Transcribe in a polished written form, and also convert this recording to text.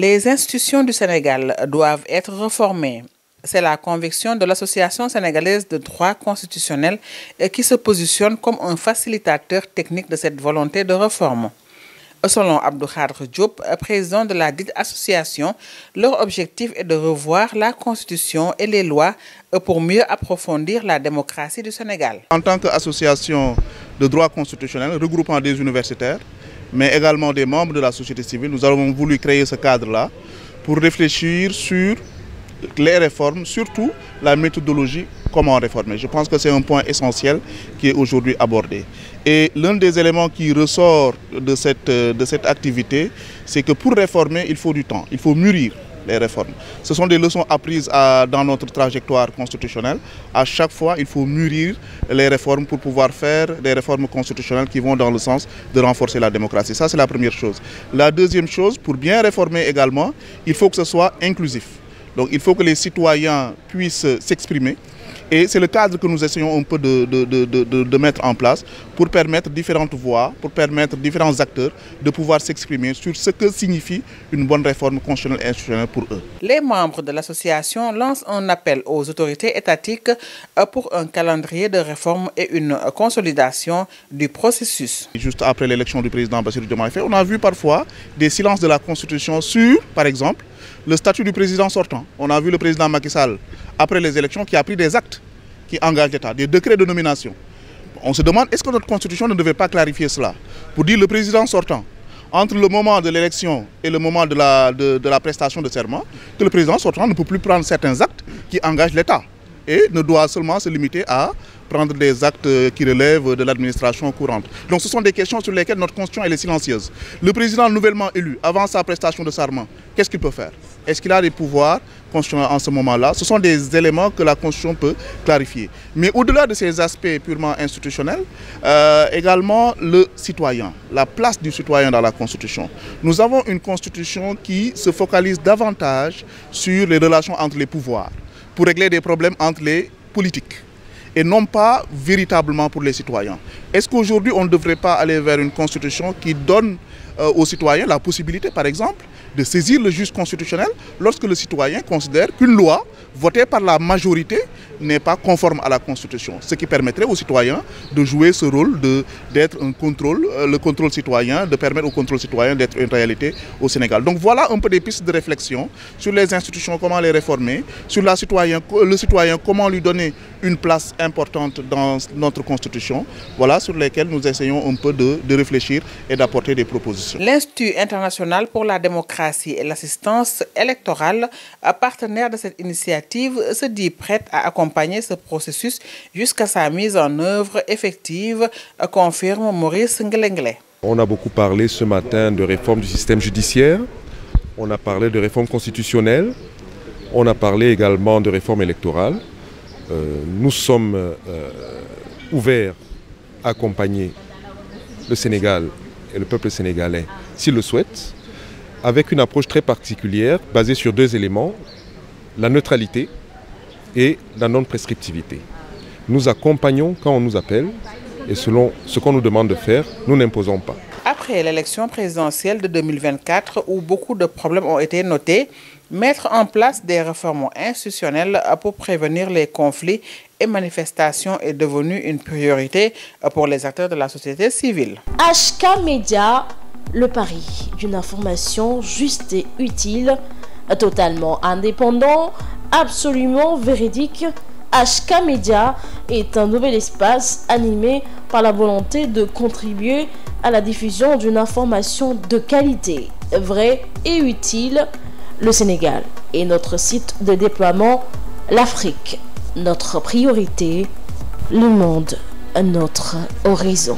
Les institutions du Sénégal doivent être réformées. C'est la conviction de l'Association sénégalaise de droit constitutionnel qui se positionne comme un facilitateur technique de cette volonté de réforme. Selon Abdou Khadre Diop, président de la dite association, leur objectif est de revoir la Constitution et les lois pour mieux approfondir la démocratie du Sénégal. En tant qu'association de droit constitutionnel regroupant des universitaires, mais également des membres de la société civile, nous avons voulu créer ce cadre-là pour réfléchir sur les réformes, surtout la méthodologie, comment réformer. Je pense que c'est un point essentiel qui est aujourd'hui abordé. Et l'un des éléments qui ressort de cette activité, c'est que pour réformer, il faut du temps, il faut mûrir les réformes. Ce sont des leçons apprises dans notre trajectoire constitutionnelle. À chaque fois, il faut mûrir les réformes pour pouvoir faire des réformes constitutionnelles qui vont dans le sens de renforcer la démocratie. Ça, c'est la première chose. La deuxième chose, pour bien réformer également, il faut que ce soit inclusif. Donc il faut que les citoyens puissent s'exprimer. Et c'est le cadre que nous essayons un peu de mettre en place pour permettre différentes voix, pour permettre différents acteurs de pouvoir s'exprimer sur ce que signifie une bonne réforme constitutionnelle et institutionnelle pour eux. Les membres de l'association lancent un appel aux autorités étatiques pour un calendrier de réforme et une consolidation du processus. Juste après l'élection du président Bassirou Diomaye Faye, on a vu parfois des silences de la Constitution sur, par exemple, le statut du président sortant. On a vu le président Macky Sall, après les élections, qui a pris des actes qui engagent l'État, des décrets de nomination. On se demande, est-ce que notre Constitution ne devait pas clarifier cela? Pour dire le président sortant, entre le moment de l'élection et le moment de la prestation de serment, que le président sortant ne peut plus prendre certains actes qui engagent l'État et ne doit seulement se limiter à prendre des actes qui relèvent de l'administration courante. Donc ce sont des questions sur lesquelles notre Constitution elle est silencieuse. Le président nouvellement élu, avant sa prestation de serment, qu'est-ce qu'il peut faire? Est-ce qu'il a des pouvoirs constitutionnels en ce moment-là? Ce sont des éléments que la Constitution peut clarifier. Mais au-delà de ces aspects purement institutionnels, également le citoyen, la place du citoyen dans la Constitution. Nous avons une Constitution qui se focalise davantage sur les relations entre les pouvoirs, pour régler des problèmes entre les politiques et non pas véritablement pour les citoyens. Est-ce qu'aujourd'hui on ne devrait pas aller vers une constitution qui donne aux citoyens la possibilité, par exemple, de saisir le juge constitutionnel lorsque le citoyen considère qu'une loi votée par la majorité n'est pas conforme à la Constitution, ce qui permettrait aux citoyens de jouer ce rôle d'être un contrôle, le contrôle citoyen, de permettre au contrôle citoyen d'être une réalité au Sénégal. Donc voilà un peu des pistes de réflexion sur les institutions, comment les réformer, sur le citoyen, comment lui donner une place importante dans notre Constitution, voilà sur lesquelles nous essayons un peu de réfléchir et d'apporter des propositions. L'Institut international pour la démocratie et l'assistance électorale, partenaire de cette initiative, se dit prête à accompagner ce processus jusqu'à sa mise en œuvre effective, confirme Maurice Ngelengle. On a beaucoup parlé ce matin de réforme du système judiciaire, on a parlé de réforme constitutionnelle, on a parlé également de réforme électorale. Nous sommes ouverts à accompagner le Sénégal et le peuple sénégalais, s'il le souhaite, avec une approche très particulière basée sur deux éléments, la neutralité et la non-prescriptivité. Nous accompagnons quand on nous appelle et selon ce qu'on nous demande de faire, nous n'imposons pas. Après l'élection présidentielle de 2024, où beaucoup de problèmes ont été notés, mettre en place des réformes institutionnelles pour prévenir les conflits et manifestations est devenu une priorité pour les acteurs de la société civile. HK Média, le pari d'une information juste et utile, totalement indépendant, absolument véridique. HK Média est un nouvel espace animé par la volonté de contribuer à la diffusion d'une information de qualité, vraie et utile. Le Sénégal est notre site de déploiement, l'Afrique, notre priorité, le monde, notre horizon.